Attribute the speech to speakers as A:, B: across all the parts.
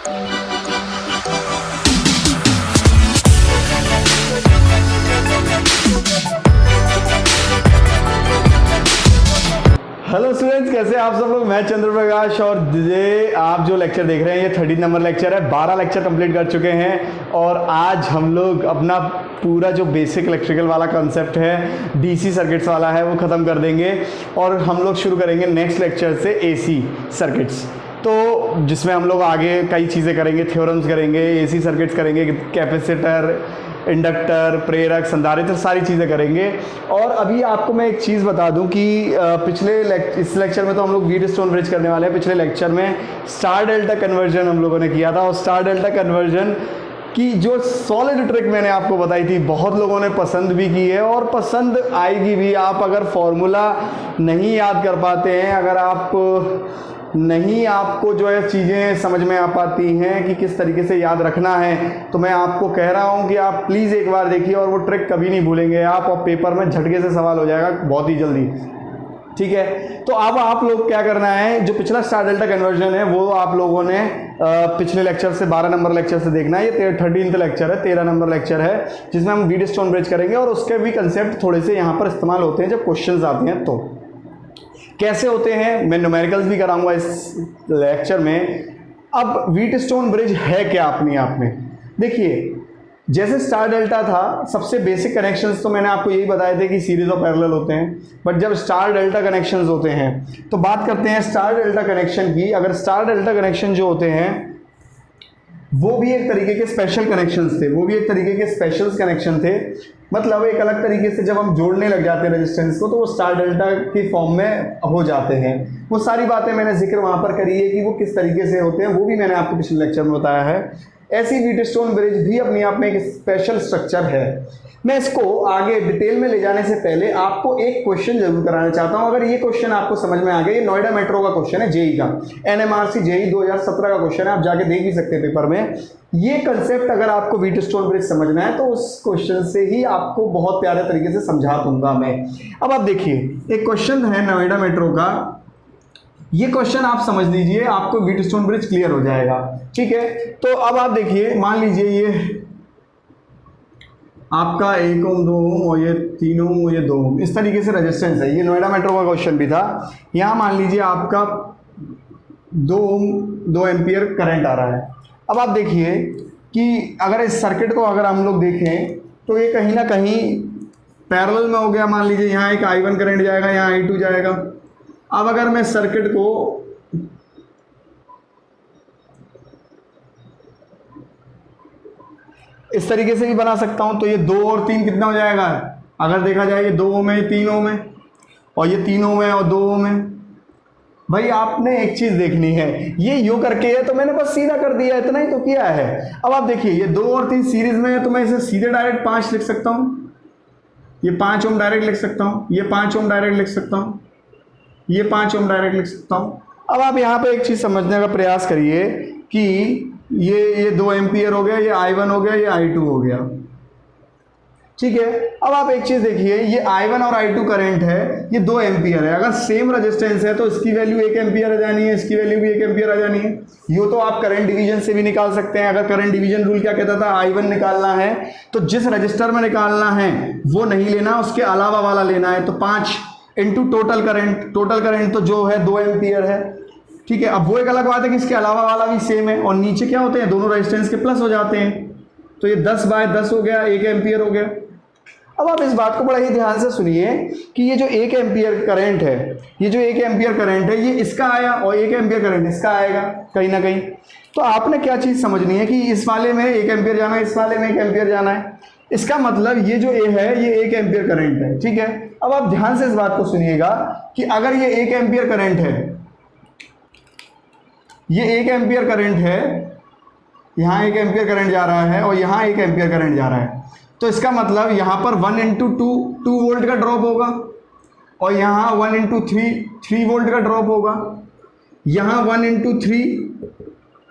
A: Hello students, कैसे आप सब लोग। मैं चंद्र प्रकाश और ये आप जो लेक्चर देख रहे हैं ये 13 नंबर लेक्चर है। 12 लेक्चर कंप्लीट कर चुके हैं और आज हम लोग अपना पूरा जो बेसिक इलेक्ट्रिकल वाला कॉन्सेप्ट है, डीसी सर्किट्स वाला है, वो ख़त्म कर देंगे और हम लोग शुरू करेंगे नेक्स्ट लेक्चर से एसी सर्किट्स। तो जिसमें हम लोग आगे कई चीज़ें करेंगे, थ्योरम्स करेंगे, एसी सर्किट्स करेंगे, कैपेसिटर, इंडक्टर, प्रेरक, संधारित्र, सारी चीज़ें करेंगे। और अभी आपको मैं एक चीज़ बता दूं कि इस लेक्चर में तो हम लोग व्हीटस्टोन ब्रिज करने वाले हैं। पिछले लेक्चर में स्टार डेल्टा कन्वर्जन हम लोगों ने किया था और स्टार डेल्टा कन्वर्जन की जो सॉलिड ट्रिक मैंने आपको बताई थी, बहुत लोगों ने पसंद भी की है और पसंद आएगी भी। आप अगर फॉर्मूला नहीं याद कर पाते हैं, अगर आपको जो है चीज़ें समझ में आ पाती हैं कि किस तरीके से याद रखना है, तो मैं आपको कह रहा हूं कि आप प्लीज़ एक बार देखिए और वो ट्रिक कभी नहीं भूलेंगे आप, और पेपर में झटके से सवाल हो जाएगा बहुत ही जल्दी। ठीक है, तो अब आप लोग क्या करना है, जो पिछला स्टार डेल्टा कन्वर्जन है वो आप लोगों ने पिछले लेक्चर से 12 नंबर लेक्चर से देखना है। ये 13th लेक्चर है, 13 नंबर लेक्चर है, जिसमें हम व्हीटस्टोन ब्रिज करेंगे और उसके भी कंसेप्ट थोड़े से यहाँ पर इस्तेमाल होते हैं जब क्वेश्चन आते हैं। तो कैसे होते हैं, मैं न्यूमेरिकल्स भी कराऊंगा इस लेक्चर में। अब व्हीटस्टोन ब्रिज है क्या अपने आप में, देखिए जैसे स्टार डेल्टा था, सबसे बेसिक कनेक्शंस तो मैंने आपको यही बताए थे कि सीरीज और पैरेलल होते हैं। बट जब स्टार डेल्टा कनेक्शंस होते हैं तो बात करते हैं स्टार डेल्टा कनेक्शन की। अगर स्टार डेल्टा कनेक्शन जो होते हैं वो भी एक तरीके के स्पेशल कनेक्शंस थे, वो भी एक तरीके के स्पेशल कनेक्शन थे। मतलब एक अलग तरीके से जब हम जोड़ने लग जाते हैं रेजिस्टेंस को तो वो स्टार डेल्टा की फॉर्म में हो जाते हैं। वो सारी बातें मैंने जिक्र वहाँ पर करी है कि वो किस तरीके से होते हैं, वो भी मैंने आपको पिछले लेक्चर में बताया है। ऐसी व्हीटस्टोन ब्रिज भी अपने आप में एक स्पेशल स्ट्रक्चर है। मैं इसको आगे डिटेल में ले जाने से पहले आपको एक क्वेश्चन जरूर कराना चाहता हूं। अगर ये क्वेश्चन आपको समझ में आ गया, ये नोएडा मेट्रो का क्वेश्चन है, जेई का, एनएमआरसी जेई 2017 का क्वेश्चन है, आप जाके देख भी सकते हैं पेपर में। ये कंसेप्ट अगर आपको व्हीटस्टोन ब्रिज समझना है तो उस क्वेश्चन से ही आपको बहुत प्यारे तरीके से समझा दूंगा मैं। अब आप देखिए, एक क्वेश्चन है नोएडा मेट्रो का, ये क्वेश्चन आप समझ लीजिए, आपको व्हीटस्टोन ब्रिज क्लियर हो जाएगा। ठीक है, तो अब आप देखिए, मान लीजिए ये आपका 1 ओम 2 ओम और ये 3 ओम और ये 2 ओम, इस तरीके से रेजिस्टेंस है। ये नोएडा मेट्रो का क्वेश्चन भी था। यहाँ मान लीजिए आपका 2 ओम 2 एम्पियर करंट आ रहा है। अब आप देखिए कि अगर इस सर्किट को अगर हम लोग देखें तो ये कहीं ना कहीं पैरेलल में हो गया। मान लीजिए यहाँ एक I1 करंट जाएगा, यहाँ I2 जाएगा। अब अगर मैं सर्किट को इस तरीके से भी बना सकता हूं, तो ये 2 और 3 कितना हो जाएगा, अगर देखा जाए ये 2 ओम है, ये 3 ओम है, और ये 3 ओम है और 2 ओम है। भाई आपने एक चीज देखनी है, ये यूं करके है तो मैंने बस सीधा कर दिया, इतना ही तो किया है। अब आप देखिए ये 2 और 3 सीरीज में है तो मैं इसे सीधे डायरेक्ट 5 लिख सकता हूं, ये 5 ओम डायरेक्ट लिख सकता हूं, ये 5 ओम डायरेक्ट लिख सकता हूं, ये 5 ओम डायरेक्ट लिख सकता हूं। अब आप यहाँ पे एक चीज समझने का प्रयास करिए कि ये 2 एम्पियर हो गया, ये I1 हो गया, ये I2 हो गया। ठीक है, अब आप एक चीज देखिए, ये I1 और I2 करंट है, ये 2 एम्पियर है। अगर सेम रेजिस्टेंस है तो इसकी वैल्यू 1 एम्पियर आ जानी है, इसकी वैल्यू भी 1 एम्पियर आ जानी है। ये तो आप करंट डिवीजन से भी निकाल सकते हैं। अगर करंट डिवीजन रूल क्या कहता था, I1 निकालना है तो जिस रजिस्टर में निकालना है वो नहीं लेना, उसके अलावा वाला लेना है। तो 5 इंटू टोटल करंट तो जो है 2 एम्पियर है। ठीक है, अब वो एक अलग बात है कि इसके अलावा वाला भी सेम है, और नीचे क्या होते हैं, दोनों रेजिस्टेंस के प्लस हो जाते हैं। तो ये 10/10 हो गया, 1 एम्पियर हो गया। अब आप इस बात को बड़ा ही ध्यान से सुनिए कि ये जो 1 एम्पियर करंट है, ये जो 1 एम्पियर करंट है, ये इसका आया और 1 एम्पियर करंट इसका आएगा कहीं ना कहीं। तो आपने क्या चीज़ समझनी है कि इस वाले में 1 एम्पियर जाना है, इस वाले में 1 एम्पियर जाना है। इसका मतलब ये जो ए है ये 1 एम्पियर करंट है। ठीक है, अब आप ध्यान से इस बात को सुनिएगा कि अगर ये 1 एम्पियर करंट है, ये 1 एम्पियर करंट है, यहाँ 1 एम्पियर करंट जा रहा है और यहाँ 1 एम्पियर करंट जा रहा है, तो इसका मतलब यहाँ पर 1 इंटू 2 वोल्ट का ड्रॉप होगा, और यहाँ 1 इंटू 3 वोल्ट का ड्रॉप होगा, यहाँ 1 इंटू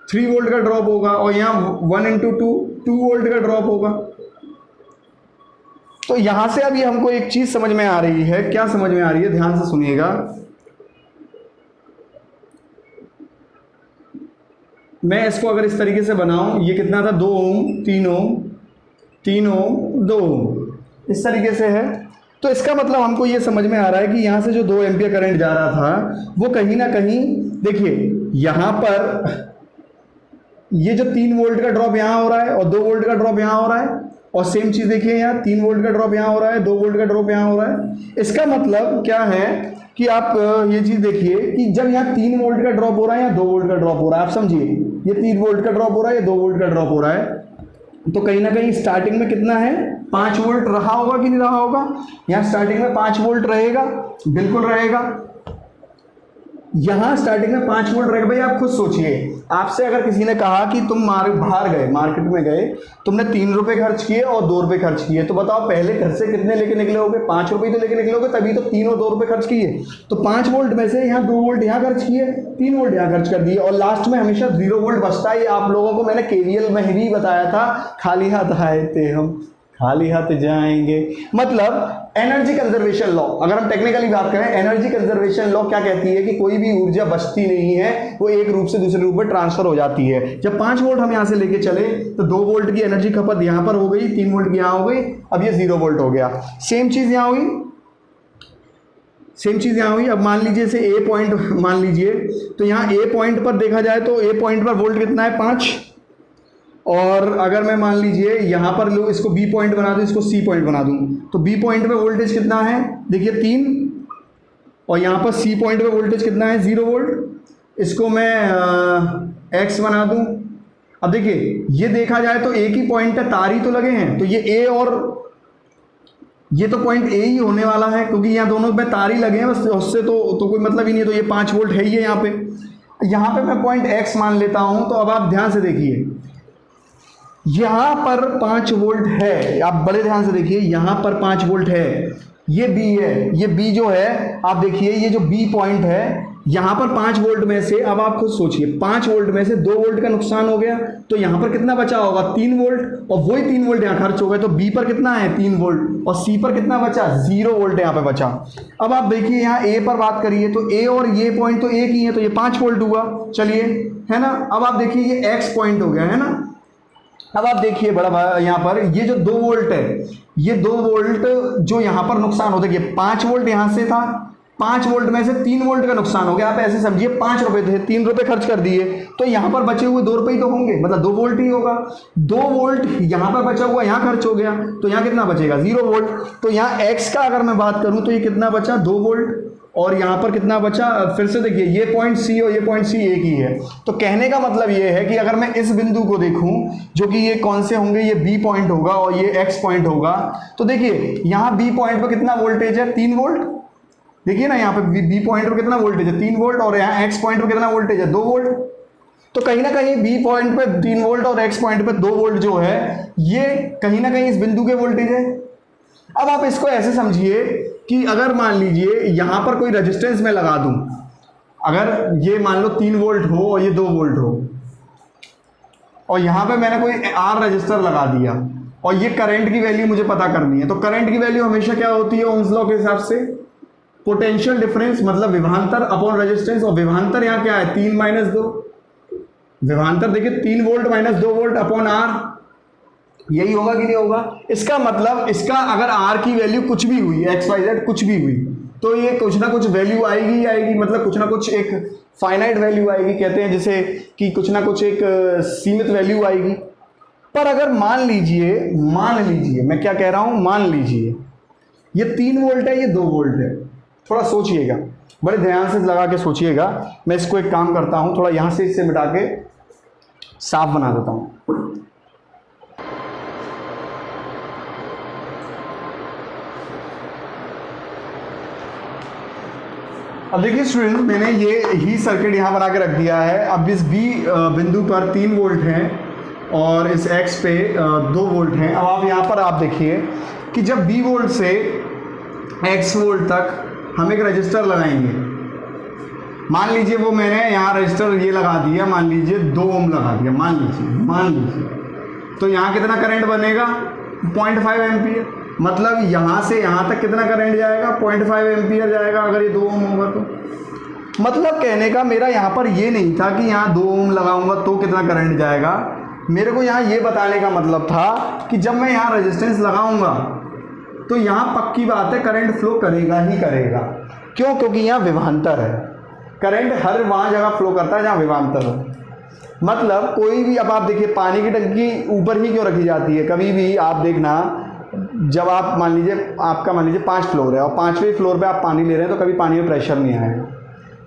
A: 3 वोल्ट का ड्रॉप होगा, और यहाँ 1 इंटू 2 वोल्ट का ड्रॉप होगा। तो यहाँ से अभी हमको एक चीज़ समझ में आ रही है। क्या समझ में आ रही है, ध्यान से सुनिएगा। मैं इसको अगर इस तरीके से बनाऊं, ये कितना था 2 ओम, 3 ओम, 3 ओम, 2 ओम, इस तरीके से है। तो इसका मतलब हमको ये समझ में आ रहा है कि यहाँ से जो 2 एम्पियर करंट जा रहा था वो कहीं ना कहीं, देखिए यहाँ पर ये जो 3 वोल्ट का ड्रॉप यहाँ हो रहा है और 2 वोल्ट का ड्रॉप यहाँ हो रहा है, और सेम चीज़ देखिए यहाँ 3 वोल्ट का ड्रॉप यहाँ हो रहा है, 2 वोल्ट का ड्रॉप यहाँ हो रहा है। इसका मतलब क्या है कि आप ये चीज़ देखिए कि जब यहाँ 3 वोल्ट का ड्रॉप हो रहा है या 2 वोल्ट का ड्रॉप हो रहा है, आप समझिए ये 3 वोल्ट का ड्रॉप हो रहा है, ये 2 वोल्ट का ड्रॉप हो रहा है, तो कहीं ना कहीं स्टार्टिंग में कितना है 5 वोल्ट रहा होगा कि नहीं रहा होगा। यहाँ स्टार्टिंग में 5 वोल्ट रहेगा, बिल्कुल रहेगा। यहाँ स्टार्टिंग में 5 वोल्ट रहेगा। भाई आप खुद सोचिए, आपसे अगर किसी ने कहा कि तुम बाहर गए, मार्केट में गए, तुमने 3 रुपए खर्च किए और 2 रुपए खर्च किए, तो बताओ पहले घर से कितने लेके निकले होगे? 5 रुपए तो लेके निकले होगे, तभी तो 3 और 2 रुपए खर्च किए। तो 5 वोल्ट में से यहाँ 2 वोल्ट यहाँ खर्च किए, 3 वोल्ट यहाँ खर्च कर दिए, और लास्ट में हमेशा 0 वोल्ट बचता है। ये आप लोगों को मैंने केवीएल में भी बताया था, खाली हाथ आए थे हम खाली हाथ जाएंगे। मतलब एनर्जी कंजर्वेशन लॉ, अगर हम टेक्निकली बात करें, एनर्जी कंजर्वेशन लॉ क्या कहती है कि कोई भी ऊर्जा बचती नहीं है, वो एक रूप से दूसरे रूप में ट्रांसफर हो जाती है। जब 5 वोल्ट हम यहाँ से लेके चले तो 2 वोल्ट की एनर्जी खपत यहाँ पर हो गई, 3 वोल्ट की यहाँ हो गई, अब ये 0 वोल्ट हो गया। सेम चीज़ यहाँ हुई, सेम चीज़ यहाँ हुई। अब मान लीजिए इसे ए पॉइंट मान लीजिए, तो यहाँ ए पॉइंट पर देखा जाए तो ए पॉइंट पर वोल्ट कितना है 5, और अगर मैं मान लीजिए यहाँ पर लो इसको बी पॉइंट बना दूँ, इसको सी पॉइंट बना दूँ, तो बी पॉइंट पे वोल्टेज कितना है देखिए 3, और यहाँ पर सी पॉइंट पे वोल्टेज कितना है 0 वोल्ट। इसको मैं एक्स बना दूँ। अब देखिए ये देखा जाए तो एक ही पॉइंट है, तार ही तो लगे हैं, तो ये ए और ये तो पॉइंट ए ही होने वाला है, क्योंकि यहाँ दोनों में तार ही लगे हैं, बस उससे तो कोई मतलब ही नहीं है। तो ये 5 वोल्ट है ही है यहाँ पे। यहाँ पे मैं पॉइंट एक्स मान लेता हूँ। तो अब आप ध्यान से देखिए, यहाँ पर 5 वोल्ट है, आप बड़े ध्यान से देखिए, यहाँ पर 5 वोल्ट है, ये बी है, ये बी जो है आप देखिए, ये जो बी पॉइंट है यहाँ पर 5 वोल्ट में से, अब आप खुद सोचिए 5 वोल्ट में से 2 वोल्ट का नुकसान हो गया, तो यहाँ पर कितना बचा होगा 3 वोल्ट, और वही 3 वोल्ट यहाँ खर्च हो गए, तो बी पर कितना है 3 वोल्ट, और सी पर कितना बचा 0 वोल्ट यहाँ पे बचा। अब आप देखिए यहाँ ए पर बात करिए, तो ए और ये पॉइंट तो एक ही है, तो ये 5 वोल्ट हुआ, चलिए है ना। अब आप देखिए ये एक्स पॉइंट हो गया है ना। अब आप देखिए बड़ा भाई यहाँ पर ये जो 2 वोल्ट है, ये 2 वोल्ट जो यहाँ पर नुकसान होता है, 5 वोल्ट यहाँ से था, 5 वोल्ट में से 3 वोल्ट का नुकसान हो गया। आप ऐसे समझिए 5 रुपए थे, 3 रुपए खर्च कर दिए, तो यहाँ पर बचे हुए 2 रुपए ही तो होंगे, मतलब 2 वोल्ट ही होगा। 2 वोल्ट यहाँ पर बचा हुआ, यहाँ खर्च हो गया, तो यहाँ कितना बचेगा 0 वोल्ट। तो यहाँ एक्स का अगर मैं बात करूँ तो ये कितना बचा 2 वोल्ट, और यहाँ पर कितना बचा, फिर से देखिए ये पॉइंट सी और ये पॉइंट सी एक ही है। तो कहने का मतलब ये है कि अगर मैं इस बिंदु को देखूं, जो कि ये कौन से होंगे, ये बी पॉइंट होगा और ये एक्स पॉइंट होगा, तो देखिए यहाँ बी पॉइंट पर कितना वोल्टेज है 3 वोल्ट, देखिए ना यहाँ पे बी पॉइंट पर कितना वोल्टेज है 3 वोल्ट, और यहाँ एक्स पॉइंट पर कितना वोल्टेज है 2 वोल्ट। तो कहीं ना कहीं बी पॉइंट पे 3 वोल्ट और एक्स पॉइंट पे 2 वोल्ट जो है, ये कहीं ना कहीं इस बिंदु के वोल्टेज है। अब आप इसको ऐसे समझिए कि अगर मान लीजिए यहाँ पर कोई रेजिस्टेंस मैं लगा दूं, अगर ये मान लो 3 वोल्ट हो और ये 2 वोल्ट हो, और यहाँ पे मैंने कोई आर रजिस्टर लगा दिया, और ये करंट की वैल्यू मुझे पता करनी है, तो करंट की वैल्यू हमेशा क्या होती है ओम्स लॉ के हिसाब से, पोटेंशियल डिफरेंस मतलब विभवांतर अपॉन रेजिस्टेंस, और विभवांतर यहाँ क्या है 3 - 2, विभवांतर देखिए 3 वोल्ट - 2 वोल्ट अपॉन आर, यही होगा कि नहीं होगा। इसका मतलब इसका अगर आर की वैल्यू कुछ भी हुई, एक्स वाई जेड कुछ भी हुई, तो ये कुछ ना कुछ वैल्यू आएगी ही आएगी, मतलब कुछ ना कुछ एक फाइनाइट वैल्यू आएगी, कहते हैं जैसे कि कुछ ना कुछ एक सीमित वैल्यू आएगी। पर अगर मान लीजिए मैं क्या कह रहा हूं, मान लीजिए ये 3 वोल्ट है, ये 2 वोल्ट है, थोड़ा सोचिएगा, बड़े ध्यान से लगा के सोचिएगा। मैं इसको एक काम करता हूं, थोड़ा यहां से इससे मिटा के साफ बना देता हूं। अब देखिए स्टूडेंट, मैंने ये ही सर्किट यहाँ बना के रख दिया है। अब इस बी बिंदु पर 3 वोल्ट हैं और इस एक्स पे 2 वोल्ट हैं। अब आप यहाँ पर आप देखिए कि जब बी वोल्ट से एक्स वोल्ट तक हम एक रजिस्टर लगाएंगे, मान लीजिए वो मैंने यहाँ रजिस्टर ये लगा दिया, मान लीजिए 2 ओम लगा दिया, मान लीजिए, तो यहाँ कितना करंट बनेगा 0.5 एम्पियर, मतलब यहाँ से यहाँ तक कितना करंट जाएगा 0.5 एम्पियर जाएगा, अगर ये 2 ओम होगा मतलब कहने का मेरा यहाँ पर ये नहीं था कि यहाँ 2 ओम लगाऊंगा तो कितना करंट जाएगा, मेरे को यहाँ ये बताने का मतलब था कि जब मैं यहाँ रेजिस्टेंस लगाऊंगा तो यहाँ पक्की बात है करंट फ्लो करेगा ही करेगा। क्यों? क्योंकि यहाँ विभवांतर है। करंट हर वहाँ जगह फ्लो करता है जहाँ विभवांतर है। मतलब कोई भी, अब आप देखिए पानी की टंकी ऊपर ही क्यों रखी जाती है, कभी भी आप देखना, जब आप मान लीजिए 5 फ्लोर है और 5वें फ्लोर पे आप पानी ले रहे हैं तो कभी पानी में प्रेशर नहीं आएगा।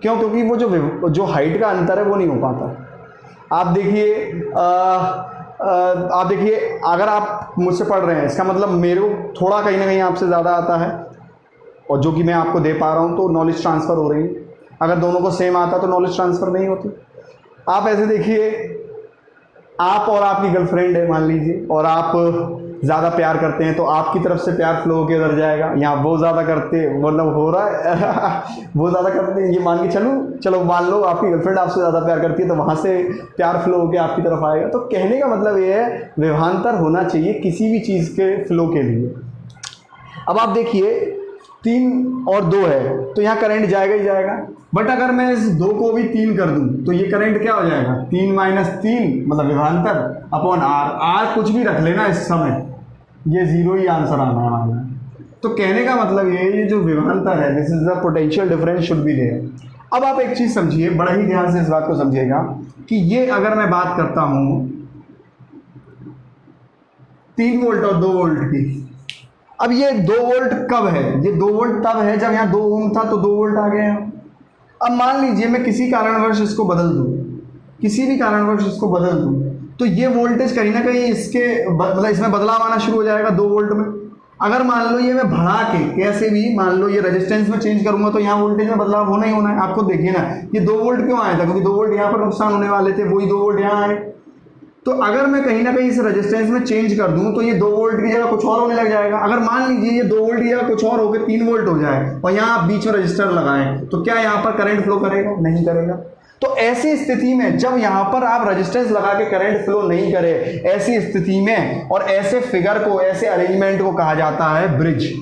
A: क्यों? क्योंकि वो जो हाइट का अंतर है वो नहीं हो पाता। आप देखिए अगर आप मुझसे पढ़ रहे हैं, इसका मतलब मेरे को थोड़ा कहीं ना कहीं आपसे ज़्यादा आता है और जो कि मैं आपको दे पा रहा हूँ, तो नॉलेज ट्रांसफ़र हो रही है। अगर दोनों को सेम आता तो नॉलेज ट्रांसफ़र नहीं होती। आप ऐसे देखिए, आप और आपकी गर्लफ्रेंड है मान लीजिए, और आप ज़्यादा प्यार करते हैं तो आपकी तरफ से प्यार फ्लो होकर उधर जाएगा। यहाँ वो ज़्यादा करते, मतलब हो रहा है वो ज़्यादा करते हैं, ये मान के चलो मान लो आपकी गर्लफ्रेंड आपसे ज़्यादा प्यार करती है तो वहाँ से प्यार फ्लो होकर आपकी तरफ आएगा। तो कहने का मतलब ये है विभवांतर होना चाहिए किसी भी चीज़ के फ्लो के लिए। अब आप देखिए 3 और 2 है तो यहाँ करंट जाएगा ही जाएगा, बट अगर मैं इस 2 को भी 3 कर दूं तो ये करंट क्या हो जाएगा, 3 - 3 मतलब विभवांतर अपॉन आर कुछ भी रख लेना इस समय, ये 0 ही आंसर आना वाला है। तो कहने का मतलब ये जो विभवांतर है, this is the potential difference should be there. अब आप एक चीज़ समझिए, बड़ा ही ध्यान से इस बात को समझिएगा कि ये अगर मैं बात करता हूँ 3 वोल्ट और 2 वोल्ट की, अब ये 2 वोल्ट कब है, ये 2 वोल्ट तब है जब यहाँ 2 ओम था तो 2 वोल्ट आ गया। अब मान लीजिए मैं किसी कारणवश इसको बदल दूँ, किसी भी कारणवश इसको बदल दूँ, तो ये वोल्टेज कहीं ना कहीं मतलब इसमें बदलाव आना शुरू हो जाएगा 2 वोल्ट में। अगर मान लो ये मैं बढ़ा के कैसे भी मान लो ये रेजिस्टेंस में चेंज करूंगा तो यहाँ वोल्टेज में बदलाव होना ही होना है। आपको देखिए ना, ये 2 वोल्ट क्यों आया था, क्योंकि 2 वोल्ट यहाँ पर नुकसान होने वाले थे, वही 2 वोल्ट यहाँ आए। तो अगर मैं कहीं ना कहीं इस रेजिस्टेंस में चेंज कर दूं तो ये 2 वोल्ट की जगह कुछ और होने लग जाएगा। अगर मान लीजिए ये 2 वोल्ट की जगह कुछ और होकर 3 वोल्ट हो जाए और यहाँ आप बीच में रजिस्टर लगाएं तो क्या यहाँ पर करंट फ्लो करेगा? नहीं करेगा। तो ऐसी स्थिति में जब यहाँ पर आप रेजिस्टेंस लगा के करंट फ्लो नहीं करे, ऐसी स्थिति में और ऐसे फिगर को, ऐसे अरेंजमेंट को कहा जाता है ब्रिज।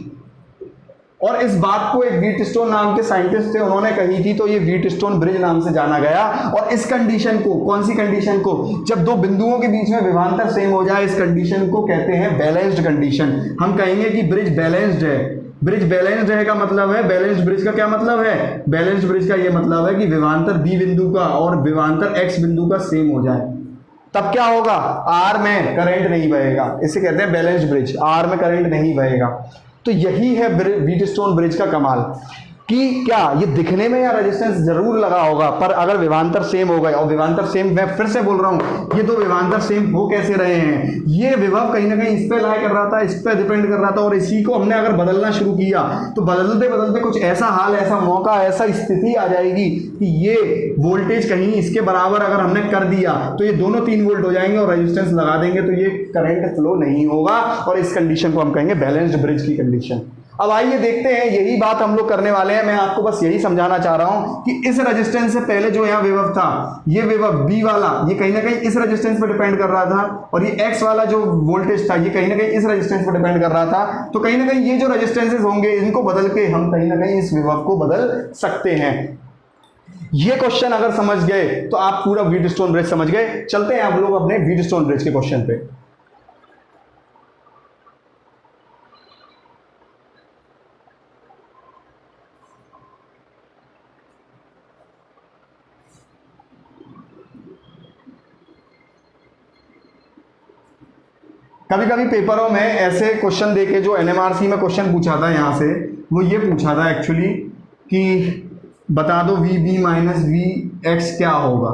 A: और इस बात को एक व्हीटस्टोन नाम के साइंटिस्ट थे, उन्होंने कही थी, तो ये व्हीटस्टोन ब्रिज नाम से जाना गया। और इस कंडीशन को, कौन सी कंडीशन को, जब 2 बिंदुओं के बीच में विभवांतर सेम हो जाए, इस कंडीशन को कहते हैं बैलेंस्ड कंडीशन। हम कहेंगे कि ब्रिज बैलेंस्ड है। ब्रिज बैलेंस्ड है का मतलब है, बैलेंस्ड ब्रिज का क्या मतलब है, बैलेंस्ड ब्रिज का ये मतलब है कि विभवांतर बी बिंदु का और विभवांतर एक्स बिंदु का सेम हो जाए। तब क्या होगा, आर में करंट नहीं बहेगा। इसे कहते हैं बैलेंस्ड ब्रिज, आर में करंट नहीं बहेगा। तो यही है व्हीटस्टोन ब्रिज का कमाल कि क्या ये दिखने में या रेजिस्टेंस जरूर लगा होगा, पर अगर विभवांतर सेम हो गए, और विभवांतर सेम, मैं फिर से बोल रहा हूं, ये 2 विभवांतर सेम हो कैसे रहे हैं, ये विभव कहीं ना कहीं इस पे लाई कर रहा था, इस पे डिपेंड कर रहा था, और इसी को हमने अगर बदलना शुरू किया तो बदलते बदलते कुछ ऐसा हाल, ऐसा मौका, ऐसा स्थिति आ जाएगी कि ये वोल्टेज कहीं इसके बराबर अगर हमने कर दिया तो ये दोनों 3 वोल्ट हो जाएंगे, और रेजिस्टेंस लगा देंगे तो ये करंट फ्लो नहीं होगा, और इस कंडीशन को हम कहेंगे बैलेंस्ड ब्रिज की कंडीशन। अब आइए देखते हैं, यही बात हम लोग करने वाले हैं। मैं आपको बस यही समझाना चाह रहा हूं कि इस रेजिस्टेंस से पहले जो यहाँ विभव था, ये विभव बी वाला, ये कहीं ना कहीं इस रेजिस्टेंस पर डिपेंड कर रहा था, और ये एक्स वाला जो वोल्टेज था ये कहीं ना कहीं इस रेजिस्टेंस पर डिपेंड कर रहा था। तो कहीं ना कहीं ये जो रेजिस्टेंसेस होंगे इनको बदल के हम कहीं ना कहीं इस विभव को बदल सकते हैं। ये क्वेश्चन अगर समझ गए तो आप पूरा व्हीटस्टोन ब्रिज समझ गए। चलते हैं आप लोग अपने व्हीटस्टोन ब्रिज के क्वेश्चन पे। कभी कभी पेपरों में ऐसे क्वेश्चन देके, जो एनएमआरसी में क्वेश्चन पूछा था यहाँ से, वो ये पूछा था एक्चुअली कि बता दो VB माइनस VX क्या होगा।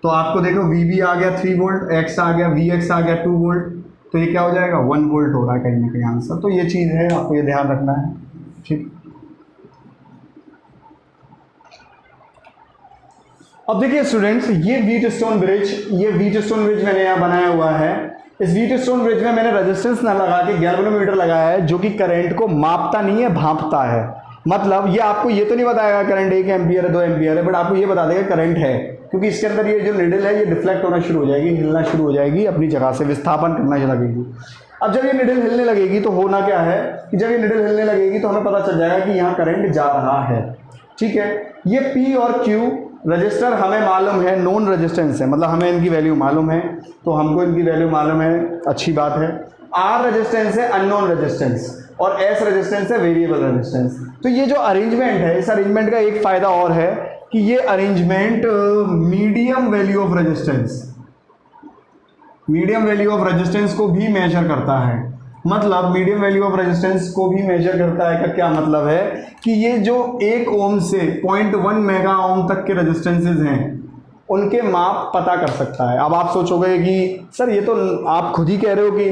A: तो आपको देखो VB आ गया 3 वोल्ट, X आ गया, VX आ गया 2 वोल्ट, तो ये क्या हो जाएगा 1 वोल्ट हो रहा है कहीं ना कहीं आंसर। तो ये चीज़ है, आपको ये ध्यान रखना है, ठीक। अब देखिए स्टूडेंट्स, ये व्हीटस्टोन ब्रिज मैंने यहाँ बनाया हुआ है। इस व्हीटस्टोन ब्रिज में मैंने रेजिस्टेंस ना लगा के गैल्वेनोमीटर लगाया है, जो कि करंट को मापता नहीं है, भांपता है। मतलब ये आपको ये तो नहीं बताएगा करंट 1 एम्पियर है 2 एम्पियर है, बट आपको ये बता देगा करंट है, क्योंकि इसके अंदर ये जो निडल है ये डिफ्लेक्ट होना शुरू हो जाएगी, हिलना शुरू हो जाएगी, अपनी जगह से विस्थापन करना लगेगी। अब जब ये निडल हिलने लगेगी तो होना क्या है कि जब ये निडल हिलने लगेगी तो हमें पता चल जाएगा कि यहाँ करंट जा रहा है, ठीक है। ये P और Q रजिस्टर हमें मालूम है, नोन रेजिस्टेंस है, मतलब हमें इनकी वैल्यू मालूम है, तो हमको इनकी वैल्यू मालूम है, अच्छी बात है। R रेजिस्टेंस है अननोन रेजिस्टेंस, और S रेजिस्टेंस है वेरिएबल रेजिस्टेंस। तो ये जो अरेंजमेंट है, इस अरेंजमेंट का एक फ़ायदा और है कि ये arrangement medium value of resistance, medium value of resistance को भी मेजर करता है। मतलब मीडियम वैल्यू ऑफ रेजिस्टेंस को भी मेजर करता है का क्या मतलब है कि ये जो 1 ओम से 0.1 मेगा ओम तक के रेजिस्टेंसेज हैं उनके माप पता कर सकता है। अब आप सोचोगे कि सर ये तो आप खुद ही कह रहे हो कि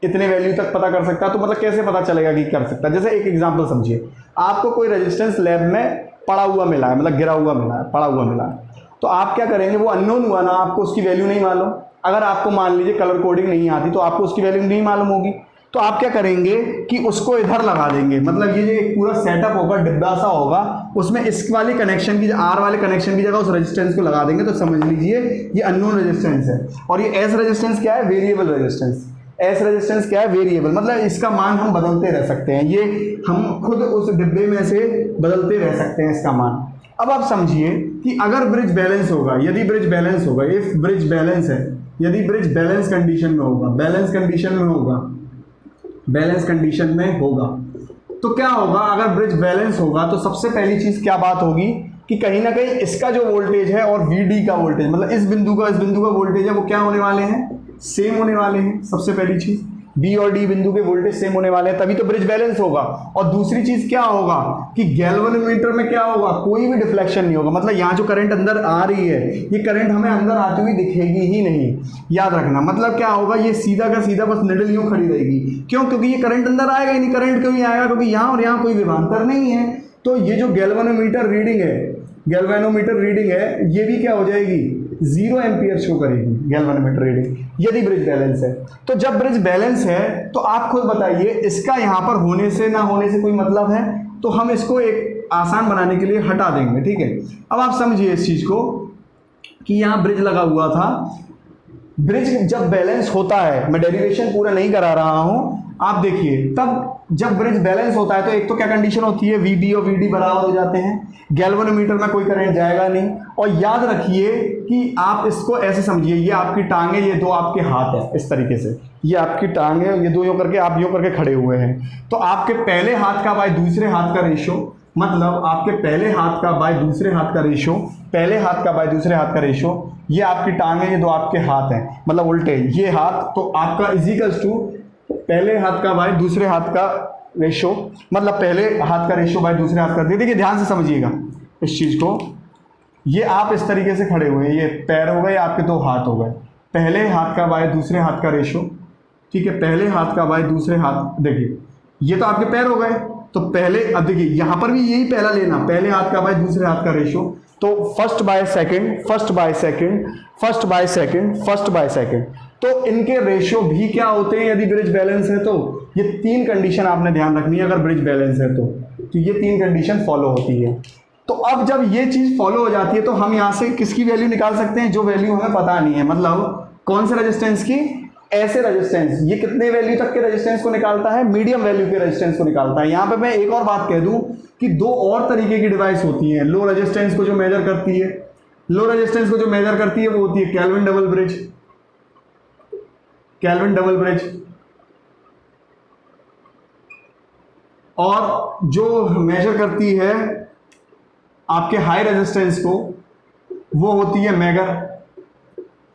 A: इतने वैल्यू तक पता कर सकता है, तो मतलब कैसे पता चलेगा कि कर सकता है। जैसे एक एग्जांपल समझिए, आपको कोई रेजिस्टेंस लैब में पड़ा हुआ मिला है, मतलब गिरा हुआ मिला है, पड़ा हुआ मिला है, तो आप क्या करेंगे, वो अननोन हुआ ना, आपको उसकी वैल्यू नहीं मालूम। अगर आपको मान लीजिए कलर कोडिंग नहीं आती तो आपको उसकी वैल्यू नहीं मालूम होगी, तो आप क्या करेंगे कि उसको इधर लगा देंगे। मतलब ये जो एक पूरा सेटअप होगा, डिब्बा सा होगा, उसमें इस वाले कनेक्शन की, आर वाले कनेक्शन की जगह उस रेजिस्टेंस को लगा देंगे, तो समझ लीजिए ये अननोन रेजिस्टेंस है। और ये एस रेजिस्टेंस क्या है, वेरिएबल रेजिस्टेंस। एस रेजिस्टेंस क्या है, वेरिएबल, मतलब इसका मान हम बदलते रह सकते हैं, ये हम खुद उस डिब्बे में से बदलते रह सकते हैं इसका मान। अब आप समझिए कि अगर ब्रिज बैलेंस होगा, यदि ब्रिज बैलेंस होगा, इफ ब्रिज बैलेंस है, यदि ब्रिज बैलेंस कंडीशन में होगा, बैलेंस कंडीशन में होगा, बैलेंस कंडीशन में होगा, तो क्या होगा, अगर ब्रिज बैलेंस होगा तो सबसे पहली चीज क्या बात होगी कि कहीं ना कहीं इसका जो वोल्टेज है और VD का वोल्टेज, मतलब इस बिंदु का वोल्टेज है, वो क्या होने वाले हैं, सेम होने वाले हैं। सबसे पहली चीज B और D बिंदु के वोल्टेज सेम होने वाले हैं, तभी तो ब्रिज बैलेंस होगा। और दूसरी चीज क्या होगा कि गैल्वेनोमीटर में क्या होगा, कोई भी डिफ्लेक्शन नहीं होगा। मतलब यहाँ जो करंट अंदर आ रही है, ये करंट हमें अंदर आती हुई दिखेगी ही नहीं, याद रखना। मतलब क्या होगा, ये सीधा का सीधा बस निडल यूं खड़ी रहेगी। क्यों, क्योंकि ये करंट अंदर आएगा ही नहीं। करंट क्यों नहीं आएगा, क्योंकि यहाँ और यहाँ कोई विभवांतर नहीं है। तो ये जो गैल्वेनोमीटर रीडिंग है, गैल्वेनोमीटर रीडिंग है, ये भी क्या हो जाएगी, 0 एम्पियर शो करेगी गैल्वेनोमीटर रीडिंग, यदि ब्रिज बैलेंस है। तो जब ब्रिज बैलेंस है तो आप खुद बताइए, इसका यहाँ पर होने से ना होने से कोई मतलब है, तो हम इसको एक आसान बनाने के लिए हटा देंगे, ठीक है। अब आप समझिए इस चीज को कि यहाँ ब्रिज लगा हुआ था। ब्रिज जब बैलेंस होता है, मैं डेरिवेशन पूरा नहीं करा रहा हूं, आप देखिए, तब जब ब्रिज बैलेंस होता है तो एक तो क्या कंडीशन होती है, VB और VD बराबर हो जाते हैं, गैल्वेनोमीटर में कोई करंट जाएगा नहीं। और याद रखिए कि आप इसको ऐसे समझिए, ये आपकी टांग है, ये दो आपके हाथ है, इस तरीके से ये आपकी टांग है, ये दो यूं करके आप यूं करके खड़े हुए हैं। तो आपके पहले हाथ का बाय दूसरे हाथ का रेशो, मतलब आपके पहले हाथ का बाय दूसरे हाथ का रेशो, पहले हाथ का बाय दूसरे हाथ का रेशो, ये आपकी टांग है, ये दो आपके हाथ हैं, मतलब उल्टे ये हाथ, तो आपका इजिकल्स टू पहले हाथ का बाय दूसरे हाथ का रेशो, मतलब पहले हाथ का रेशो बाय दूसरे हाथ का। देखिए ध्यान से समझिएगा इस चीज़ को, ये आप इस तरीके से खड़े हुए हैं, ये पैर हो गए, आपके दो हाथ हो गए, पहले हाथ का बाय दूसरे हाथ का रेशो, ठीक है, पहले हाथ का बाय दूसरे हाथ, देखिए ये तो आपके पैर हो गए, तो पहले, अब देखिए यहाँ पर भी यही पहला लेना, पहले हाथ का बाय दूसरे हाथ का रेशो, तो first by second, first by second, first by second, first by second, तो इनके रेशियो भी क्या होते हैं यदि ब्रिज बैलेंस है तो। ये 3 कंडीशन आपने ध्यान रखनी है अगर ब्रिज बैलेंस है तो ये 3 कंडीशन फॉलो होती है। तो अब जब ये चीज फॉलो हो जाती है तो हम यहाँ से किसकी वैल्यू निकाल सकते हैं, जो वैल्यू हमें पता नहीं है, मतलब कौन से रेजिस्टेंस की, ऐसे रेजिस्टेंस। ये कितने वैल्यू तक के रेजिस्टेंस को निकालता है, मीडियम वैल्यू के रेजिस्टेंस को निकालता है। यहाँ पे मैं एक और बात कह दूं कि 2 और तरीके की डिवाइस होती है लो रेजिस्टेंस को जो मेजर करती है। लो रेजिस्टेंस को जो मेजर करती है वो होती है kelvin double bridge, kelvin double bridge, और जो मेजर करती है आपके हाई रेजिस्टेंस को वो होती है मैगर।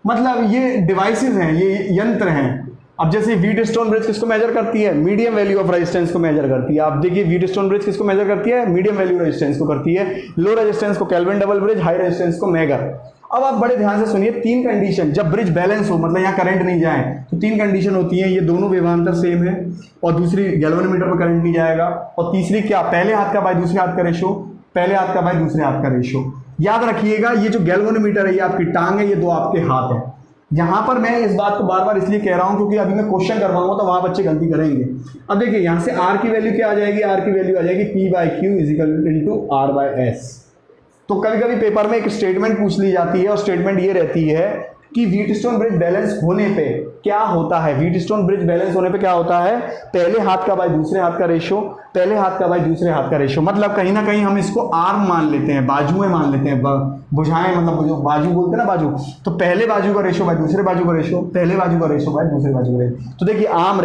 A: मतलब ये डिवाइसेस हैं, ये यंत्र हैं। अब जैसे व्हीटस्टोन ब्रिज किसको मेजर करती है, मीडियम वैल्यू ऑफ रेजिस्टेंस को मेजर करती है। आप देखिए व्हीटस्टोन ब्रिज किसको मेजर करती है, मीडियम वैल्यू रेजिस्टेंस को करती है। लो रेजिस्टेंस को kelvin double bridge, high resistance को मैगर। अब आप बड़े ध्यान से सुनिए, 3 कंडीशन जब ब्रिज बैलेंस हो, मतलब यहाँ करंट नहीं जाए, तो 3 कंडीशन होती है। ये दोनों विभवांतर सेम है, और दूसरी गैल्वेनोमीटर पर करंट नहीं जाएगा, और तीसरी क्या, पहले हाथ का बाय दूसरे हाथ का रेशो, पहले हाथ का बाय दूसरे हाथ का रेशो। याद रखिएगा ये जो गैल्वेनोमीटर है ये आपकी टांग है, ये 2 आपके हाथ है। यहाँ पर मैं इस बात को बार बार इसलिए कह रहा हूँ क्योंकि अभी मैं क्वेश्चन करवाऊंगा तो वहां बच्चे गलती करेंगे। अब देखिए यहाँ से R की वैल्यू क्या आ जाएगी, R की वैल्यू आ जाएगी P/Q = R/S। तो कभी कभी पेपर में एक स्टेटमेंट पूछ ली जाती है और स्टेटमेंट ये रहती है कि व्हीटस्टोन ब्रिज बैलेंस होने पे क्या होता है। व्हीटस्टोन ब्रिज बैलेंस होने पे क्या होता है, पहले हाथ का बाय दूसरे हाथ का रेशो, पहले हाथ का बाय दूसरे हाथ का रेशो, मतलब कहीं ना कहीं हम इसको आर्म मान लेते हैं, बाजुएं मान लेते हैं, भुजाएं, मतलब जो बाजू बोलते हैं ना, बाजू, तो पहले बाजू का रेशो बाय दूसरे बाजू का रेशो, पहले बाजू का रेशो बाय दूसरे बाजू का रेशो। तो देखिए आर्म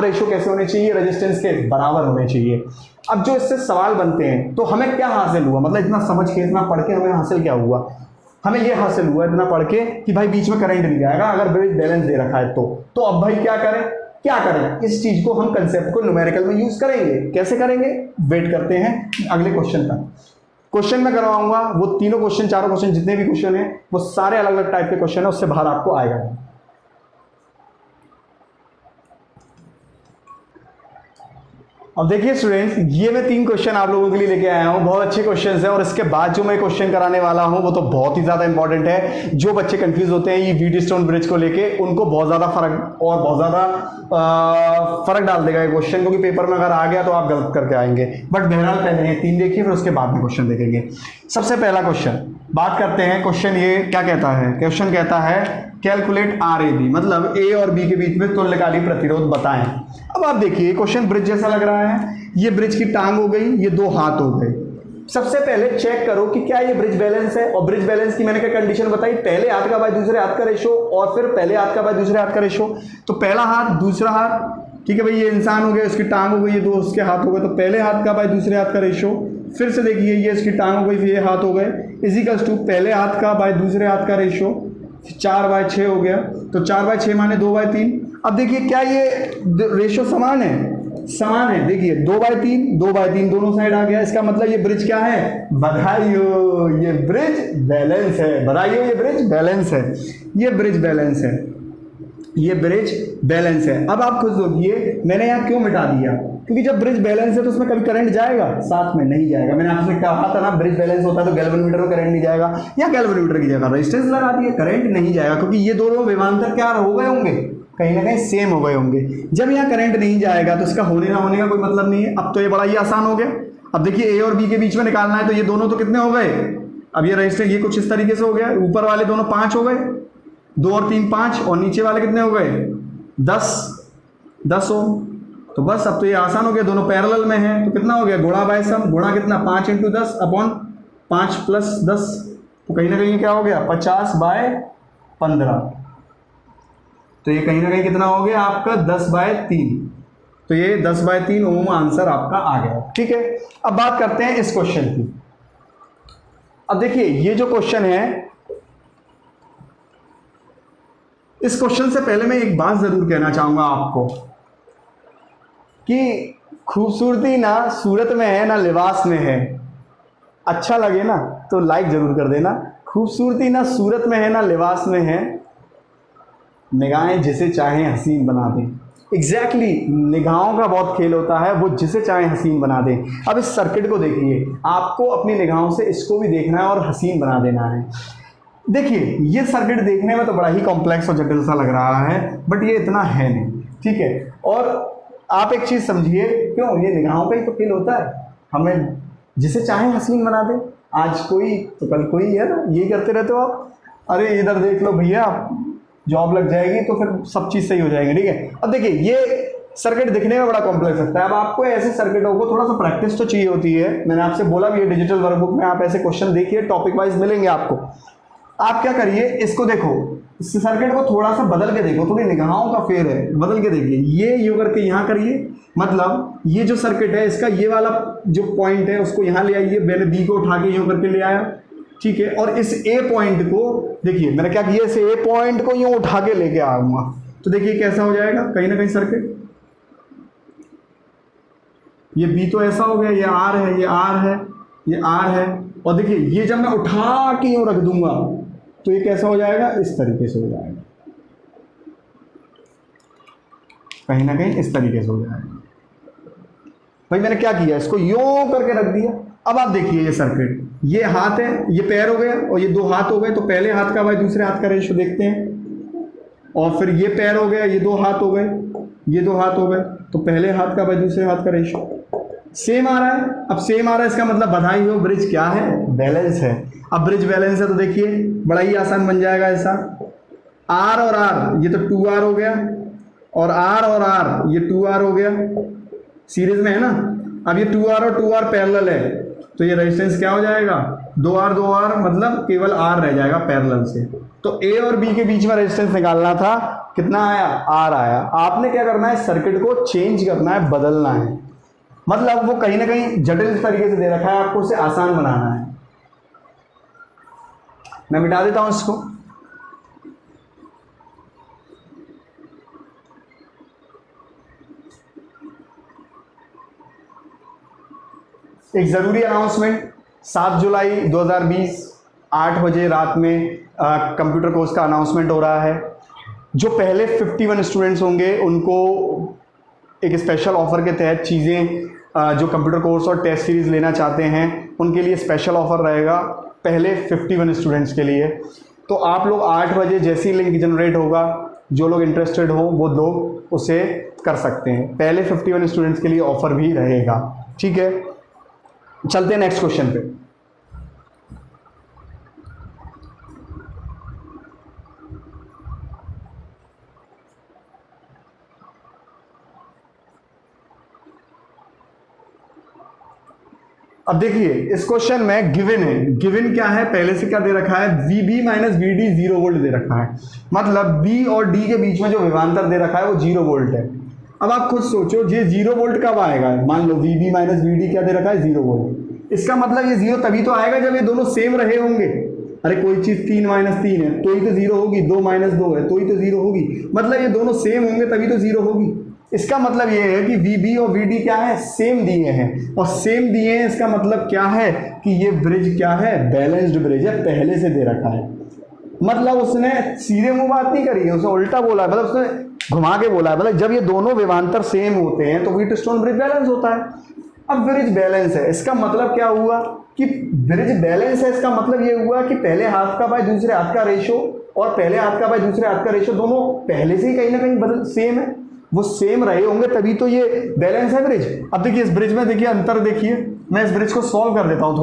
A: रेशो कैसे होने चाहिए, रेजिस्टेंस के बराबर होने चाहिए। अब जो इससे सवाल बनते हैं, तो हमें क्या हासिल हुआ, मतलब इतना समझ के, इतना पढ़ के हमें हासिल क्या हुआ, हमें ये हासिल हुआ इतना पढ़ के कि भाई बीच में करंट नहीं जाएगा अगर ब्रिज बैलेंस दे रखा है तो अब भाई क्या करें, इस चीज को हम कंसेप्ट को न्यूमेरिकल में यूज करेंगे। कैसे करेंगे, वेट करते हैं अगले क्वेश्चन का। क्वेश्चन में करवाऊंगा वो तीनों क्वेश्चन, चारों क्वेश्चन, जितने भी क्वेश्चन हैं वो सारे अलग अलग टाइप के क्वेश्चन है, उससे बाहर आपको आएगा। अब देखिए स्टूडेंट्स, ये मैं 3 क्वेश्चन आप लोगों के लिए लेके आया हूँ, बहुत अच्छे क्वेश्चन हैं, और इसके बाद जो मैं क्वेश्चन कराने वाला हूँ वो तो बहुत ही ज़्यादा इंपॉर्टेंट है। जो बच्चे कंफ्यूज होते हैं ये व्हीटस्टोन ब्रिज को लेके, उनको बहुत ज़्यादा फर्क डाल देगा ये क्वेश्चन, क्योंकि पेपर में अगर आ गया तो आप गलत करके आएंगे। बट बहरहाल पहले ये 3 देखिए, फिर उसके बाद में क्वेश्चन देखेंगे। सबसे पहला क्वेश्चन बात करते हैं। क्वेश्चन ये क्या कहता है, क्वेश्चन कहता है कैलकुलेट RAB, मतलब A और B के बीच में तुल्यकाली प्रतिरोध बताएं। अब आप देखिए क्वेश्चन ब्रिज जैसा लग रहा है, ये ब्रिज की टांग हो गई, ये 2 हाथ हो गए। सबसे पहले चेक करो कि क्या ये ब्रिज बैलेंस है, और ब्रिज बैलेंस की मैंने क्या कंडीशन बताई, पहले हाथ का बाय दूसरे हाथ का रेशो, और फिर पहले हाथ का बाय दूसरे हाथ का रेशो। तो पहला हाथ दूसरा हाथ, ठीक है भाई, ये इंसान हो गया, इसकी टांग हो गई, ये 2 उसके हाथ हो गए, तो पहले हाथ का बाय दूसरे हाथ का रेशो। फिर से देखिए ये इसकी टांग हो गई, फिर ये हाथ हो गए, इजिकल्स टू पहले हाथ का बाय दूसरे हाथ का रेशो, 4/6 हो गया। तो 4/6 माने 2/3। अब देखिए क्या ये रेशो समान है, देखिए 2/3 दोनों साइड आ गया। इसका मतलब ये ब्रिज क्या है, बधाई हो, ये ब्रिज बैलेंस है, बधाई हो, ये ब्रिज बैलेंस है, ये ब्रिज बैलेंस है, ये ब्रिज बैलेंस है। अब आप खुद सोचिए मैंने यहाँ क्यों मिटा दिया, क्योंकि जब ब्रिज बैलेंस है तो उसमें कभी करंट जाएगा, साथ में नहीं जाएगा। मैंने आपसे कहा था ना, ब्रिज बैलेंस होता है तो गैल्वेनोमीटर में करंट नहीं जाएगा, या गैल्वेनोमीटर की जगह रेजिस्टेंस लगा दिए, करंट नहीं जाएगा, क्योंकि ये दोनों विभवांतर क्या हो गए होंगे, कहीं ना कहीं सेम हो गए होंगे। जब यहाँ करंट नहीं जाएगा तो इसका होने ना होने का कोई मतलब नहीं है। अब तो ये बड़ा ही आसान हो गया। अब देखिए A और B के बीच में निकालना है, तो ये दोनों तो कितने हो गए, अब ये रजिस्टर ये कुछ इस तरीके से हो गया, ऊपर वाले दोनों 5 हो गए, 2 और 3 5, और नीचे वाले कितने हो गए 10 हो। तो बस अब तो ये आसान हो गया, दोनों पैरेलल में हैं, तो कितना हो गया, गुणा बाय सम, गुणा कितना 5 × 10 अपॉन 5 + 10, तो कहीं ना कहीं क्या हो गया 50/15। तो ये कहीं ना कहीं कितना हो गया आपका 10/3। तो ये 10/3 ओम आंसर आपका आ गया। ठीक है, अब बात करते हैं इस क्वेश्चन की। अब देखिए ये जो क्वेश्चन है, इस क्वेश्चन से पहले मैं एक बात जरूर कहना चाहूंगा आपको कि खूबसूरती ना सूरत में है ना लिबास में है। अच्छा लगे ना तो लाइक जरूर कर देना। खूबसूरती ना सूरत में है ना लिबास में है, निगाहें जिसे चाहें हसीन बना दें। एग्जैक्टली निगाहों का बहुत खेल होता है, वो जिसे चाहें हसीन बना दें। अब इस सर्किट को देखिए, आपको अपनी निगाहों से इसको भी देखना है और हसीन बना देना है। देखिए ये सर्किट देखने में तो बड़ा ही कॉम्प्लेक्स और जटिल सा लग रहा है, बट ये इतना है नहीं। ठीक है, और आप एक चीज़ समझिए, क्यों ये निगाहों का ही तो खेल होता है, हमें जिसे चाहें हसीन बना दें। आज कोई तो कल कोई है ना, यही करते रहते हो आप, अरे इधर देख लो भैया जॉब लग जाएगी तो फिर सब चीज़ सही हो जाएगी। ठीक है, अब देखिए ये सर्किट दिखने में बड़ा कॉम्प्लेक्स लगता है। अब आपको ऐसे सर्किटों को थोड़ा सा प्रैक्टिस तो चाहिए होती है। मैंने आपसे बोला भी ये डिजिटल वर्कबुक में आप ऐसे क्वेश्चन देखिए, टॉपिक वाइज मिलेंगे आपको। आप क्या करिए, इसको देखो, इस सर्किट को थोड़ा सा बदल के देखो, थोड़ी निगाहों का फेर है, बदल के देखिए। ये यूँ करके यहाँ करिए, मतलब ये जो सर्किट है इसका ये वाला जो पॉइंट है उसको यहाँ ले आइए, मैंने बी को उठा के यूँ करके ले आया। ठीक है, और इस ए पॉइंट को देखिए, मैंने क्या किया, इस ए पॉइंट को यूँ उठा के लेके आऊँगा, तो देखिए कैसा हो जाएगा कहीं ना कहीं सर्किट। ये बी तो ऐसा हो गया, ये आर है, ये आर है, ये आर है, और देखिए ये जब मैं उठा के यूँ रख दूंगा तो ये कैसा हो जाएगा, इस तरीके से हो जाएगा, कहीं ना कहीं इस तरीके से हो जाएगा। भाई मैंने क्या किया, इसको यूं करके रख दिया। अब आप देखिए ये सर्किट, ये हाथ है, ये पैर हो गया, और ये 2 हाथ हो गए, तो पहले हाथ का भाई दूसरे हाथ का रेशो देखते हैं। और फिर ये पैर हो गया, ये 2 हाथ हो गए, ये 2 हाथ हो गए, तो पहले हाथ का भाई दूसरे हाथ का रेशो सेम आ रहा है। अब सेम आ रहा है, इसका मतलब बधाई हो, ब्रिज क्या है, बैलेंस है। अब ब्रिज बैलेंस है तो देखिए बड़ा ही आसान बन जाएगा ऐसा। R और R, ये तो 2R हो गया, और R और R, ये 2R हो गया, सीरीज में है ना। अब ये 2R और 2R पैरेलल है, तो ये रेजिस्टेंस क्या हो जाएगा, 2R 2R, मतलब केवल R रह जाएगा पैरेलल से। तो A और B के बीच में रेजिस्टेंस निकालना था, कितना आया, R आया। आपने क्या करना है, सर्किट को चेंज करना है, बदलना है, मतलब वो कहीं ना कहीं जटिल तरीके से दे रखा है, आपको उसे आसान बनाना है। मैं मिटा देता हूं इसको। एक ज़रूरी अनाउंसमेंट, 7 जुलाई 2020 8 बजे रात में कंप्यूटर कोर्स का अनाउंसमेंट हो रहा है। जो पहले 51 स्टूडेंट्स होंगे उनको एक स्पेशल ऑफर के तहत चीज़ें जो कंप्यूटर कोर्स और टेस्ट सीरीज़ लेना चाहते हैं उनके लिए स्पेशल ऑफर रहेगा, पहले 51 स्टूडेंट्स के लिए। तो आप लोग 8 बजे जैसे ही लिंक जनरेट होगा, जो लोग इंटरेस्टेड हो वो लोग उसे कर सकते हैं। पहले 51 स्टूडेंट्स के लिए ऑफर भी रहेगा, ठीक है। चलते हैं नेक्स्ट क्वेश्चन पे। अब देखिए इस क्वेश्चन में गिवन है, गिवन क्या है, पहले से क्या दे रखा है, VB माइनस VD 0 वोल्ट दे रखा है, मतलब B और D के बीच में जो विभवांतर दे रखा है वो 0 वोल्ट है। अब आप खुद सोचो ये 0 वोल्ट कब आएगा, मान लो VB माइनस VD क्या दे रखा है, 0 वोल्ट। इसका मतलब ये 0 तभी तो आएगा जब ये दोनों सेम रहे होंगे। अरे कोई चीज़ 3 माइनस 3 है तो ही तो 0 होगी, 2 माइनस 2 है तो ही तो 0 होगी, मतलब ये दोनों सेम होंगे तभी तो 0 होगी। इसका मतलब ये है कि VB और VD क्या है, सेम दिए हैं, और सेम दिए हैं इसका मतलब क्या है कि ये ब्रिज क्या है, बैलेंस्ड ब्रिज है, पहले से दे रखा है। मतलब उसने सीधे मुंह बात नहीं करी है, उसने उल्टा बोला है, मतलब उसने घुमा के बोला है, मतलब जब ये दोनों विभवांतर सेम होते हैं तो व्हीटस्टोन ब्रिज बैलेंस होता है। अब ब्रिज बैलेंस है, इसका मतलब क्या हुआ कि ब्रिज बैलेंस है, इसका मतलब ये हुआ कि पहले हाथ का बाय दूसरे हाथ का रेशो और पहले हाथ का बाय दूसरे हाथ का रेशो दोनों पहले से ही कहीं ना कहीं सेम है, वो सेम रहे होंगे तभी तो ये बैलेंस है ब्रिज। अब देखिए इस ब्रिज में देखिए अंतर देखिए, मैं इस ब्रिज को सॉल्व कर देता हूँ,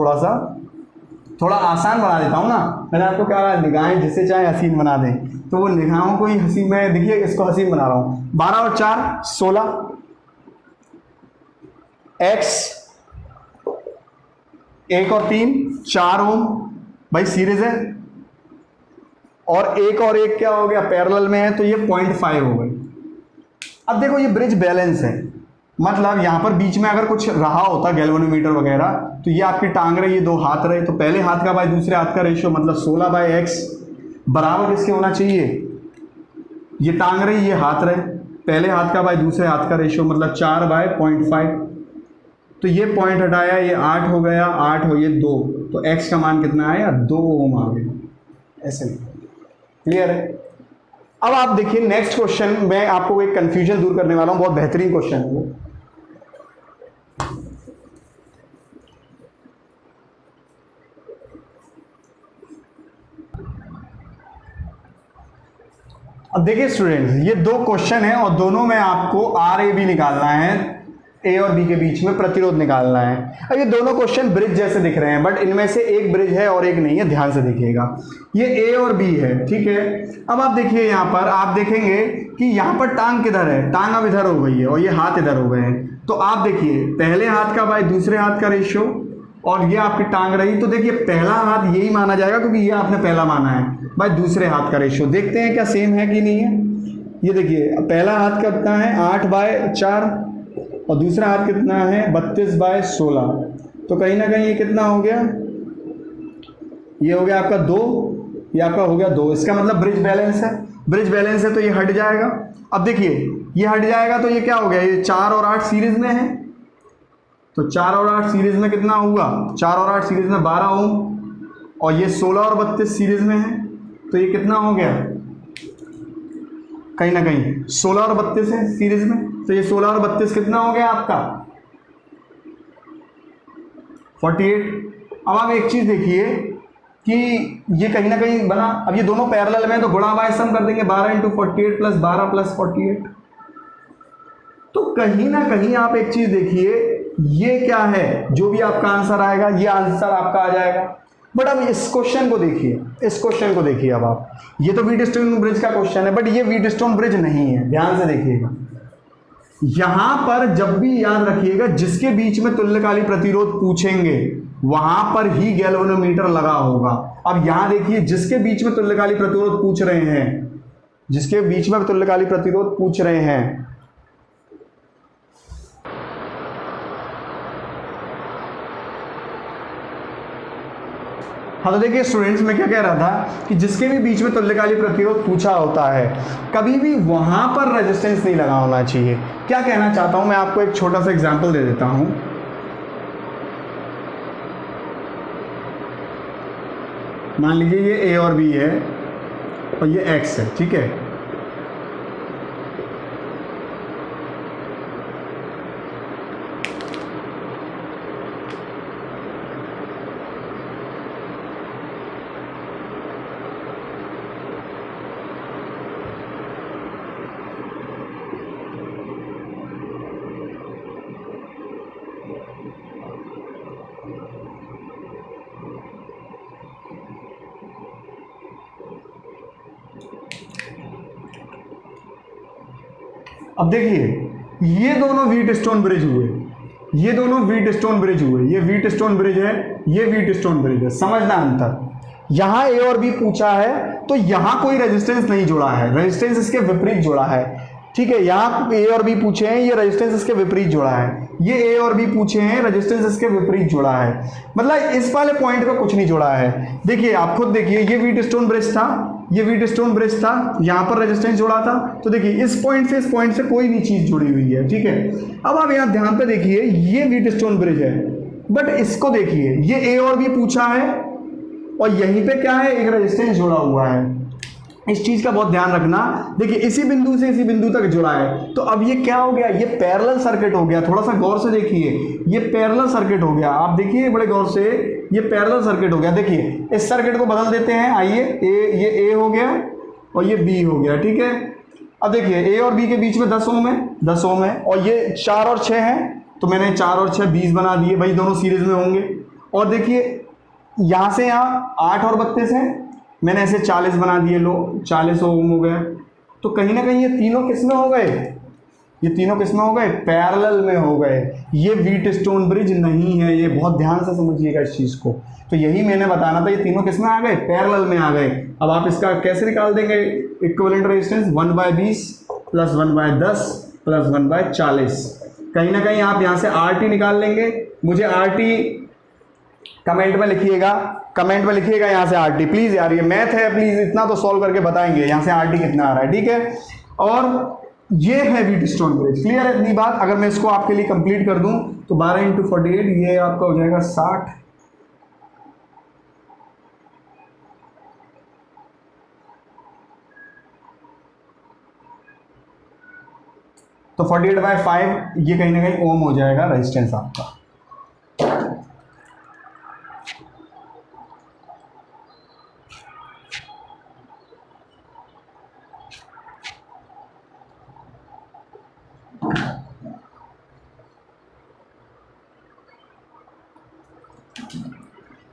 A: थोड़ा आसान बना देता हूँ ना। मैंने आपको क्या कहा, निगाहें जिसे चाहे हसीन बना दें, तो वो निगाहों को ही हसीन, मैं देखिए इसको हसीन बना रहा हूँ। 12 और 4 16, x 1 और 3 4 ओम, भाई सीरीज है, और 1 और 1 क्या हो गया, पैरेलल में है, तो ये 0.5 हो गई। अब देखो ये ब्रिज बैलेंस है, मतलब यहाँ पर बीच में अगर कुछ रहा होता गैल्वेनोमीटर वगैरह तो ये आपकी टांग रही, ये दो हाथ रहे, तो पहले हाथ का बाय दूसरे हाथ का रेशियो मतलब 16/x बराबर किसके होना चाहिए, ये टांग रही ये हाथ रहे, पहले हाथ का बाय दूसरे हाथ का रेशियो मतलब 4/0.5, तो ये पॉइंट हटाया, ये 8 हो गया, 8 हो ये 2, तो x का मान कितना आया, 2 ओम आ गया। ऐसे क्लियर है। अब आप देखिए नेक्स्ट क्वेश्चन में आपको एक कंफ्यूजन दूर करने वाला हूं, बहुत बेहतरीन क्वेश्चन है वो। अब देखिए स्टूडेंट्स, ये दो क्वेश्चन है और दोनों में आपको RAB निकालना है, A और B के बीच में प्रतिरोध निकालना है। अब ये दोनों क्वेश्चन ब्रिज जैसे दिख रहे हैं, बट इनमें से एक ब्रिज है और एक नहीं है, ध्यान से देखिएगा। ये A और B है, ठीक है। अब आप देखिए यहाँ पर आप देखेंगे कि यहाँ पर टांग किधर है, टांग अब इधर हो गई है और ये हाथ इधर हो गए हैं। तो आप देखिए पहले हाथ का बाय दूसरे हाथ का रेशियो और ये आपकी टांग रही, तो देखिए पहला हाथ यही माना जाएगा क्योंकि ये आपने पहला माना है, बाय दूसरे हाथ का रेशियो देखते हैं क्या सेम है कि नहीं है। ये देखिए पहला हाथ कितना है, 8/4 और दूसरा हाथ कितना है, 32/16, तो कहीं ना कहीं ये कितना हो गया, ये हो गया आपका 2, ये आपका हो गया 2। इसका मतलब ब्रिज बैलेंस है, ब्रिज बैलेंस है तो ये हट जाएगा। अब देखिए ये हट जाएगा तो ये क्या हो गया, ये 4 और 8 सीरीज में है, तो 4 और 8 सीरीज में कितना हुआ, 4 और 8 सीरीज में 12 ओम, और ये 16 और 32 सीरीज में है, तो ये कितना हो गया, कहीं ना कहीं 16 और 32 है सीरीज में, तो ये 16 और 32 कितना हो गया आपका 48। अब आप एक चीज देखिए कि ये कहीं ना कहीं बना, अब ये दोनों पैरेलल में तो गुणा बाय सम कर देंगे, 12 × 48 + 12 + 48, तो कहीं ना कहीं आप एक चीज देखिए, ये क्या है, जो भी आपका आंसर आएगा ये आंसर आपका आ जाएगा। बट अब इस क्वेश्चन को देखिए, इस क्वेश्चन को देखिए। अब आप, ये तो व्हीटस्टोन ब्रिज का क्वेश्चन है, बट ये व्हीटस्टोन ब्रिज नहीं है। ध्यान से देखिएगा, यहां पर जब भी याद रखिएगा जिसके बीच में तुल्यकालिक प्रतिरोध पूछेंगे वहां पर ही गैल्वेनोमीटर लगा होगा। अब यहां देखिए, जिसके बीच में तुल्यकालिक प्रतिरोध पूछ रहे हैं, जिसके बीच में तुल्यकालिक प्रतिरोध पूछ रहे हैं, हाँ तो देखिए स्टूडेंट्स, मैं क्या कह रहा था कि जिसके भी बीच में तुल्यकालिक प्रतिरोध पूछा होता है, कभी भी वहां पर रेजिस्टेंस नहीं लगा होना चाहिए। क्या कहना चाहता हूं मैं आपको एक छोटा सा एग्जांपल दे देता हूं। मान लीजिए ये ए और बी है और ये एक्स है, ठीक है। अब देखिए, ये दोनों व्हीटस्टोन ब्रिज हुए, ये दोनों व्हीटस्टोन ब्रिज हुए, ये व्हीटस्टोन ब्रिज है, ये व्हीटस्टोन ब्रिज है। समझना अंतर, यहां ए और बी पूछा है तो यहां कोई रेजिस्टेंस नहीं जुड़ा है, रेजिस्टेंस इसके विपरीत जुड़ा है, ठीक है। यहां ए और बी पूछे हैं, ये रेजिस्टेंस इसके विपरीत जुड़ा है। ये ए और बी पूछे हैं, रेजिस्टेंस इसके विपरीत जुड़ा है, मतलब इस वाले पॉइंट पे कुछ नहीं जुड़ा है। देखिए आप खुद देखिए, ये व्हीटस्टोन ब्रिज था, ये व्हीटस्टोन ब्रिज था, यहां पर रेजिस्टेंस जुड़ा था, तो देखिए इस पॉइंट से कोई भी चीज जुड़ी हुई है, ठीक है। अब आप यहां ध्यान पे देखिए, ये व्हीटस्टोन ब्रिज है, बट इसको देखिए, ये ए और बी पूछा है और यहीं पे क्या है, एक रेजिस्टेंस जुड़ा हुआ है। इस चीज का बहुत ध्यान रखना। देखिए इसी बिंदु से इसी बिंदु तक जुड़ा है, तो अब ये क्या हो गया, ये पैरेलल सर्किट हो गया। थोड़ा सा गौर से देखिए, ये पैरेलल सर्किट हो गया। आप देखिए बड़े गौर से, ये पैरेलल सर्किट हो गया। देखिए इस सर्किट को बदल देते हैं, आइए, ये ए हो गया और ये बी हो गया, ठीक है। अब देखिए ए और बी के बीच में 10 ओम है, 10 ओम है, और ये 4 और 6 है, तो मैंने 4 और 6 20 बना दिए भाई, दोनों सीरीज में होंगे। और देखिए यहाँ से यहाँ 8 और 32 है, मैंने ऐसे 40 बना दिए, लो 40 ओम हो गया। तो कहीं ना कहीं ये तीनों किस में हो गए, ये तीनों किस में हो गए, पैरेलल में हो गए। ये व्हीटस्टोन ब्रिज नहीं है, ये बहुत ध्यान से समझिएगा इस चीज़ को। तो यही मैंने बताना था, ये तीनों किस में आ गए, पैरेलल में आ गए। अब आप इसका कैसे निकाल देंगे इक्विवेलेंट रेजिस्टेंस, 1/20 प्लस 1/10 प्लस 1/40। कहीं ना कहीं आप यहाँ से RT निकाल लेंगे। मुझे RT कमेंट में लिखिएगा, कमेंट में लिखिएगा यहाँ से RT प्लीज़ यार, ये मैथ है, प्लीज़ इतना तो सॉल्व करके बताएंगे यहाँ से RT कितना आ रहा है, ठीक है। और ये है व्हीटस्टोन ब्रिज, क्लियर है इतनी बात। अगर मैं इसको आपके लिए कंप्लीट कर दूं तो 12 × 48 ये आपका हो जाएगा 60। तो 48/5 ये कहीं ना कहीं ओम हो जाएगा रेजिस्टेंस आपका।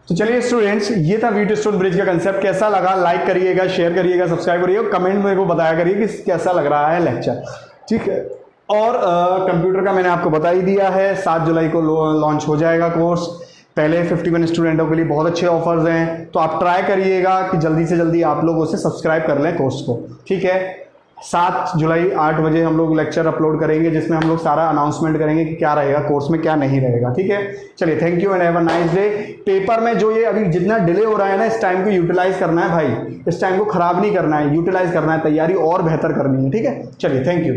A: तो चलिए स्टूडेंट्स, ये था व्हीटस्टोन ब्रिज का कंसेप्ट। कैसा लगा लाइक करिएगा, शेयर करिएगा, सब्सक्राइब करिएगा, कमेंट मेरे को बताया करिए कि कैसा लग रहा है लेक्चर, ठीक है। और कंप्यूटर का मैंने आपको बता ही दिया है, 7 जुलाई को लॉन्च हो जाएगा कोर्स। पहले 51 स्टूडेंटों के लिए बहुत अच्छे ऑफर्स हैं, तो आप ट्राई करिएगा कि जल्दी से जल्दी आप लोग उसे सब्सक्राइब कर लें कोर्स को, ठीक है। 7 जुलाई 8 बजे हम लोग लेक्चर अपलोड करेंगे, जिसमें हम लोग सारा अनाउंसमेंट करेंगे कि क्या रहेगा कोर्स में, क्या नहीं रहेगा, ठीक है। चलिए, thank you and have a nice day. Paper में जो ये अभी जितना डिले हो रहा है ना, इस टाइम को यूटिलाइज करना है भाई, इस टाइम को खराब नहीं करना है, यूटिलाइज करना है, तैयारी और बेहतर करनी है, ठीक है। चलिए, थैंक यू।